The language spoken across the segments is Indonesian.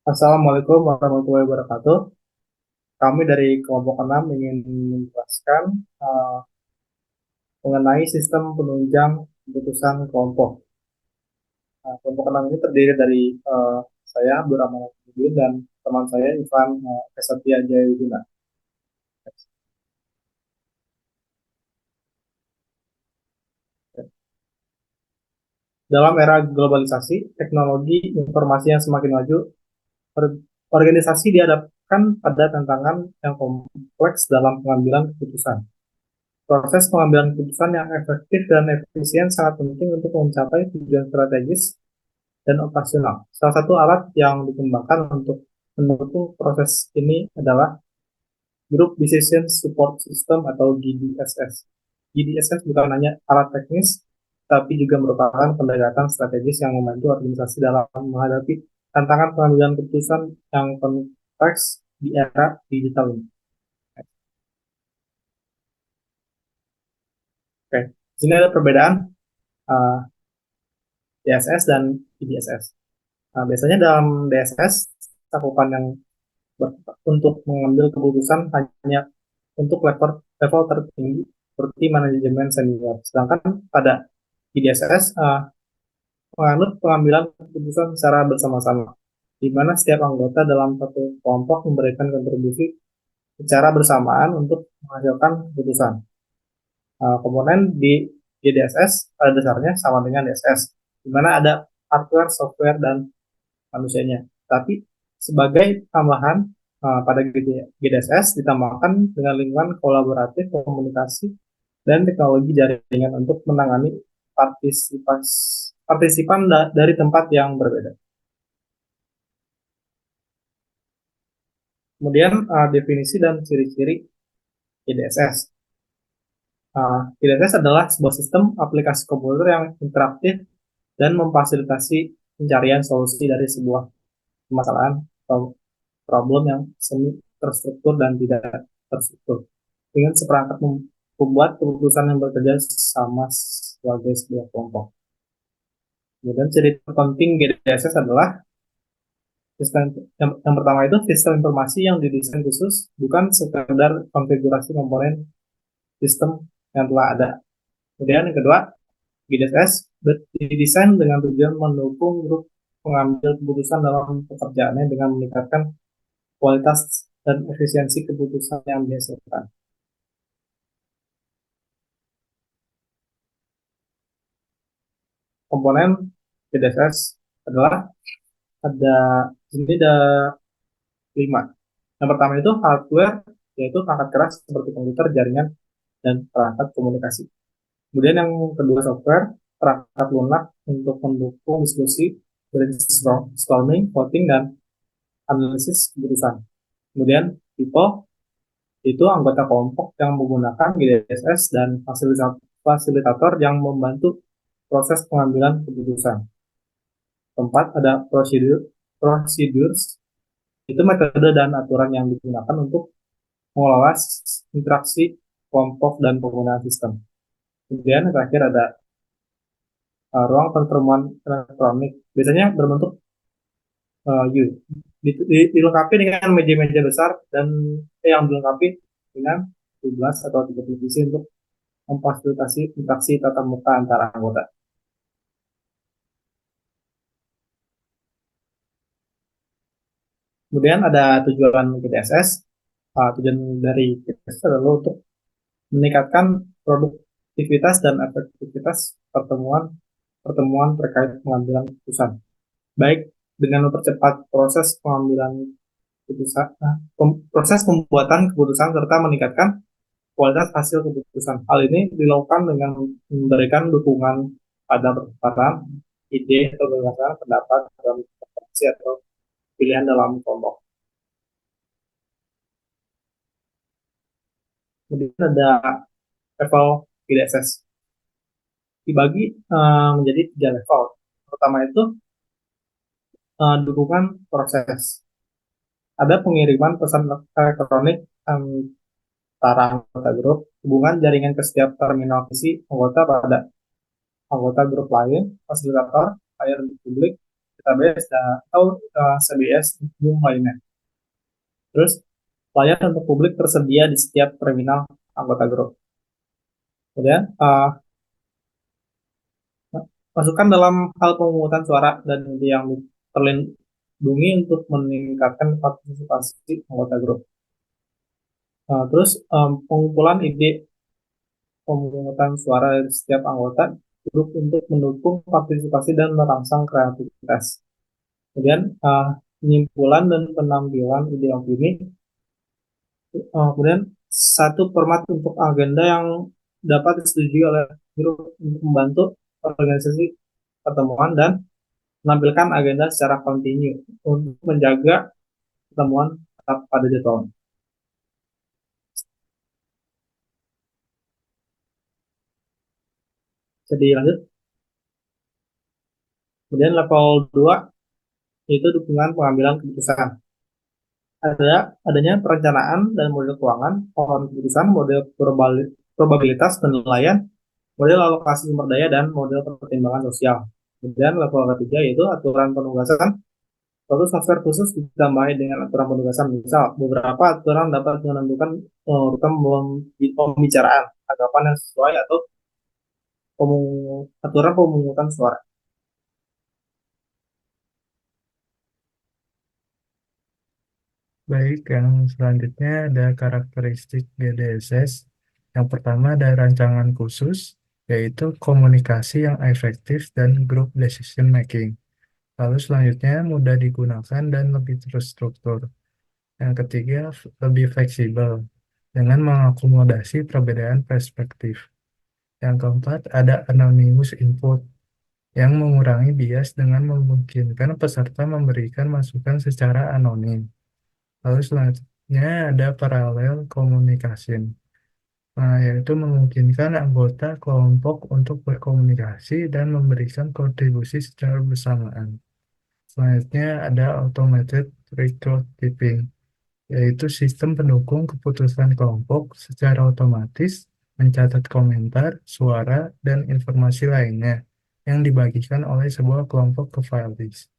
Assalamualaikum warahmatullahi wabarakatuh. Kami dari kelompok 6 ingin menjelaskan mengenai sistem penunjang keputusan kelompok. Kelompok 6 ini terdiri dari saya, Abdurrahman Al-Fidin, dan teman saya, Ivan Kesatria Jayawiduna. Dalam era globalisasi, teknologi informasi yang semakin maju, organisasi dihadapkan pada tantangan yang kompleks dalam pengambilan keputusan. Proses pengambilan keputusan yang efektif dan efisien sangat penting untuk mencapai tujuan strategis dan operasional. Salah satu alat yang dikembangkan untuk mendukung proses ini adalah Group Decision Support System atau GDSS. GDSS bukan hanya alat teknis, tapi juga merupakan pendekatan strategis yang membantu organisasi dalam menghadapi tantangan pengambilan keputusan yang kompleks di era digital ini. Oke, di sini ada perbedaan uh, DSS dan IDSS. Biasanya dalam DSS, cakupan yang untuk mengambil keputusan hanya untuk level tertinggi seperti manajemen senior. Sedangkan pada IDSS menganut pengambilan keputusan secara bersama-sama, di mana setiap anggota dalam satu kelompok memberikan kontribusi secara bersamaan untuk menghasilkan keputusan. Komponen di IDSS pada dasarnya sama dengan DSS, di mana ada hardware, software, dan manusianya. Tapi sebagai tambahan pada GDSS ditambahkan dengan lingkungan kolaboratif, komunikasi, dan teknologi jaringan untuk menangani partisipan dari tempat yang berbeda. Kemudian definisi dan ciri-ciri GDSS. GDSS adalah sebuah sistem aplikasi komputer yang interaktif dan memfasilitasi pencarian solusi dari sebuah permasalahan atau problem yang semi terstruktur dan tidak terstruktur dengan seperangkat membuat keputusan yang bekerja sama sebagai sebuah kelompok. Kemudian ciri penting GDSS adalah sistem yang pertama itu sistem informasi yang didesain khusus, bukan sekedar konfigurasi komponen sistem yang telah ada. Kemudian yang kedua, GDSS didesain dengan tujuan mendukung grup pengambil keputusan dalam pekerjaannya dengan meningkatkan kualitas dan efisiensi keputusan yang dihasilkan. Komponen GDSS adalah ada ini ada 5. Yang pertama itu hardware, yaitu perangkat keras seperti komputer, jaringan, dan perangkat komunikasi. Kemudian yang kedua software, perangkat lunak untuk mendukung diskusi, brainstorming, voting, dan analisis keputusan. Kemudian people, itu anggota kelompok yang menggunakan GDSS dan fasilitator yang membantu proses pengambilan keputusan. Keempat, ada procedures, itu metode dan aturan yang digunakan untuk mengelola interaksi kelompok dan penggunaan sistem. Kemudian yang terakhir ada ruang pertemuan elektronik, biasanya berbentuk U, dilengkapi dengan meja-meja besar dan yang dilengkapi dengan 12 atau 3 divisi untuk memfasilitasi interaksi tatap muka antara anggota. Kemudian ada tujuan GDSS. Tujuan dari GDSS adalah untuk meningkatkan produktivitas dan efektivitas pertemuan pertemuan terkait pengambilan keputusan, baik dengan mempercepat proses pengambilan keputusan, proses pembuatan keputusan serta meningkatkan kualitas hasil keputusan. Hal ini dilakukan dengan memberikan dukungan pada pertukaran ide atau gagasan pendapat dalam intervensi atau pilihan dalam kelompok. Kemudian ada level GDSS dibagi menjadi 3 level. Pertama itu dukungan proses. Ada pengiriman pesan elektronik antara anggota grup, hubungan jaringan ke setiap terminal visi anggota pada anggota grup lain, fasilitator, layar publik, database atau CBS umum lainnya. Terus, layanan untuk publik tersedia di setiap terminal anggota grup. Kemudian, masukan dalam hal pemungutan suara dan ide yang terlindungi untuk meningkatkan partisipasi anggota grup. Terus, pengumpulan ide pemungutan suara dari setiap anggota grup untuk mendukung partisipasi dan merangsang kreativitas. Kemudian, penyimpulan dan penampilan ide opini. Kemudian, satu format untuk agenda yang dapat disetujui oleh grup untuk membantu organisasi pertemuan dan menampilkan agenda secara kontinu untuk menjaga pertemuan tetap pada jadwal. Jadi lanjut. Kemudian level 2 yaitu dukungan pengambilan keputusan. Adanya perencanaan dan model keuangan, pohon keputusan, model probabilitas penilaian, model alokasi sumber daya, dan model pertimbangan sosial. Kemudian level ketiga yaitu aturan penugasan. Lalu software khusus ditambahi dengan aturan penugasan. Misal, beberapa aturan dapat menentukan urutan pembicaraan, tanggapan yang sesuai, atau aturan pemungutan suara. Baik, yang selanjutnya ada karakteristik GDSS. Yang pertama ada rancangan khusus, yaitu komunikasi yang efektif dan group decision making. Lalu selanjutnya mudah digunakan dan lebih terstruktur. Yang ketiga, lebih fleksibel dengan mengakomodasi perbedaan perspektif. Yang keempat, ada anonymous input yang mengurangi bias dengan memungkinkan peserta memberikan masukan secara anonim. Lalu selanjutnya ada parallel communication, yaitu memungkinkan anggota kelompok untuk berkomunikasi dan memberikan kontribusi secara bersamaan. Selanjutnya ada automated record keeping, yaitu sistem pendukung keputusan kelompok secara otomatis mencatat komentar, suara, dan informasi lainnya yang dibagikan oleh sebuah kelompok ke file disk.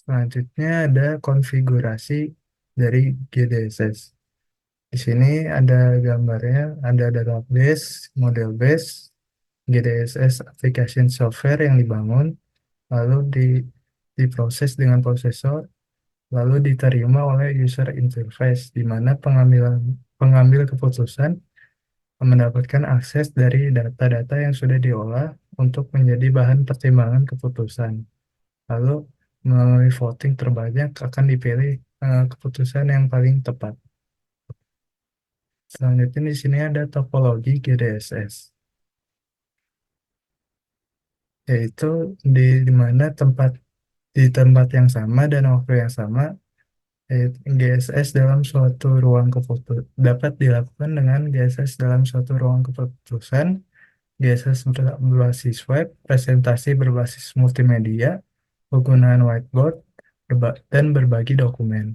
Selanjutnya ada konfigurasi dari GDSS. Di sini ada gambarnya, ada database, model base, GDSS application software yang dibangun, lalu diproses dengan prosesor, lalu diterima oleh user interface, di mana pengambil keputusan mendapatkan akses dari data-data yang sudah diolah untuk menjadi bahan pertimbangan keputusan. Lalu melalui voting terbanyak akan dipilih keputusan yang paling tepat. Selanjutnya di sini ada topologi GDSS, yaitu di mana di tempat yang sama dan waktu yang sama, GSS dalam suatu ruang keputusan dapat dilakukan dengan GSS dalam suatu ruang keputusan, GSS berbasis web, presentasi berbasis multimedia, penggunaan whiteboard, dan berbagi dokumen.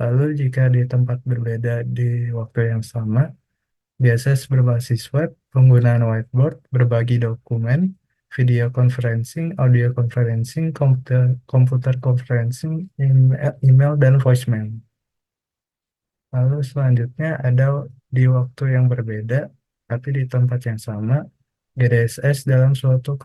Lalu jika di tempat berbeda di waktu yang sama, GSS berbasis web, penggunaan whiteboard, berbagi dokumen, video conferencing, audio conferencing, komputer conferencing, email, dan voicemail. Lalu selanjutnya ada di waktu yang berbeda, tapi di tempat yang sama, GDSS dalam suatu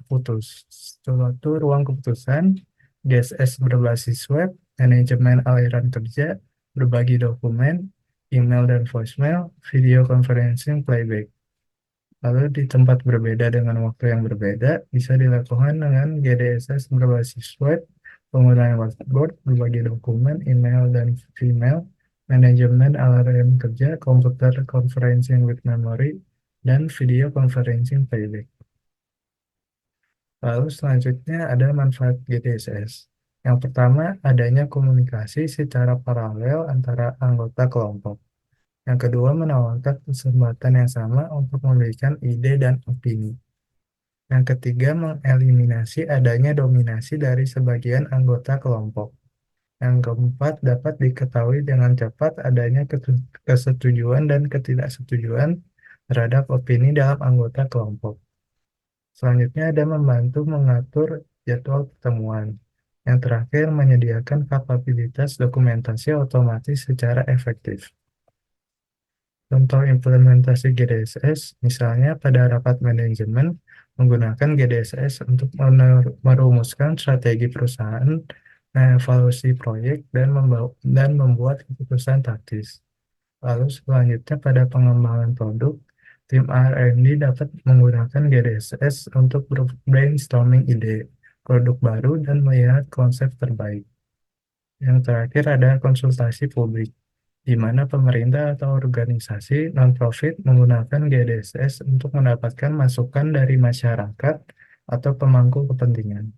ruang keputusan, GSS berbasis web, manajemen aliran kerja, berbagi dokumen, email dan voicemail, video conferencing playback. Lalu di tempat berbeda dengan waktu yang berbeda, bisa dilakukan dengan GDSS berbasis web, penggunaan whiteboard, berbagi dokumen, email dan email, manajemen alarm kerja, komputer conferencing with memory, dan video conferencing playback. Lalu selanjutnya ada manfaat GDSS. Yang pertama, adanya komunikasi secara paralel antara anggota kelompok. Yang kedua, menawarkan kesempatan yang sama untuk memberikan ide dan opini. Yang ketiga, mengeliminasi adanya dominasi dari sebagian anggota kelompok. Yang keempat, dapat diketahui dengan cepat adanya kesetujuan dan ketidaksetujuan terhadap opini dalam anggota kelompok. Selanjutnya ada membantu mengatur jadwal pertemuan. Yang terakhir, menyediakan kapabilitas dokumentasi otomatis secara efektif. Contoh implementasi GDSS, misalnya pada rapat manajemen, menggunakan GDSS untuk merumuskan strategi perusahaan, mengevaluasi proyek, dan membuat keputusan taktis. Lalu selanjutnya pada pengembangan produk, tim R&D dapat menggunakan GDSS untuk brainstorming ide, produk baru, dan melihat konsep terbaik. Yang terakhir ada konsultasi publik, di mana pemerintah atau organisasi non-profit menggunakan GDSS untuk mendapatkan masukan dari masyarakat atau pemangku kepentingan.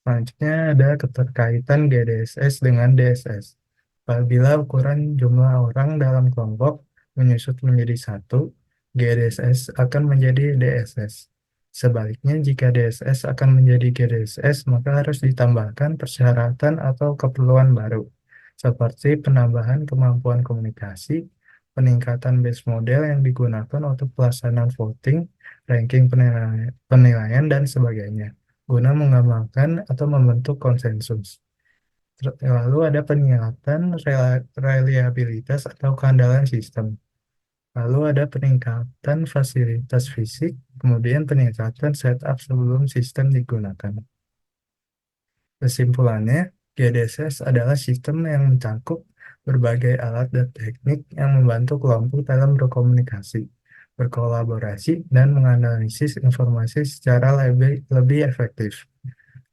Selanjutnya ada keterkaitan GDSS dengan DSS. Apabila ukuran jumlah orang dalam kelompok menyusut menjadi satu, GDSS akan menjadi DSS. Sebaliknya, jika DSS akan menjadi GDSS, maka harus ditambahkan persyaratan atau keperluan baru, seperti penambahan kemampuan komunikasi, peningkatan base model yang digunakan untuk pelaksanaan voting, ranking penilaian, dan sebagainya, guna mengembangkan atau membentuk konsensus. Lalu ada peningkatan reliabilitas atau keandalan sistem. Lalu ada peningkatan fasilitas fisik, kemudian peningkatan setup sebelum sistem digunakan. Kesimpulannya, GDSS adalah sistem yang mencakup berbagai alat dan teknik yang membantu kelompok dalam berkomunikasi, berkolaborasi, dan menganalisis informasi secara lebih efektif.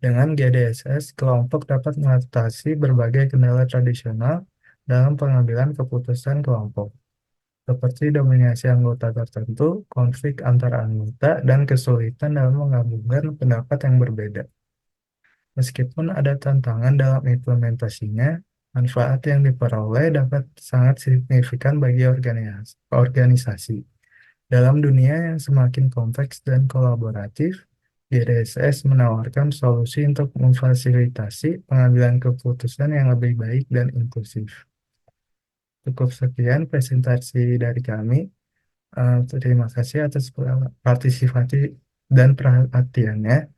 Dengan GDSS, kelompok dapat mengatasi berbagai kendala tradisional dalam pengambilan keputusan kelompok, seperti dominasi anggota tertentu, konflik antar anggota, dan kesulitan dalam menggabungkan pendapat yang berbeda. Meskipun ada tantangan dalam implementasinya, manfaat yang diperoleh dapat sangat signifikan bagi organisasi. Dalam dunia yang semakin kompleks dan kolaboratif, GDSS menawarkan solusi untuk memfasilitasi pengambilan keputusan yang lebih baik dan inklusif. Cukup sekian presentasi dari kami. Terima kasih atas partisipasi dan perhatiannya.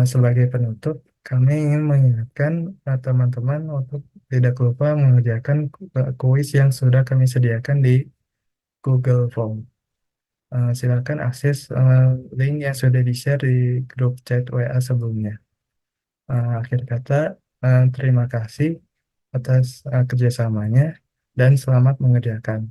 Sebagai penutup, kami ingin mengingatkan teman-teman untuk tidak lupa mengerjakan kuis yang sudah kami sediakan di Google Form. Silakan akses link yang sudah di-share di grup chat WA sebelumnya. Akhir kata, terima kasih atas kerjasamanya dan selamat mengerjakan.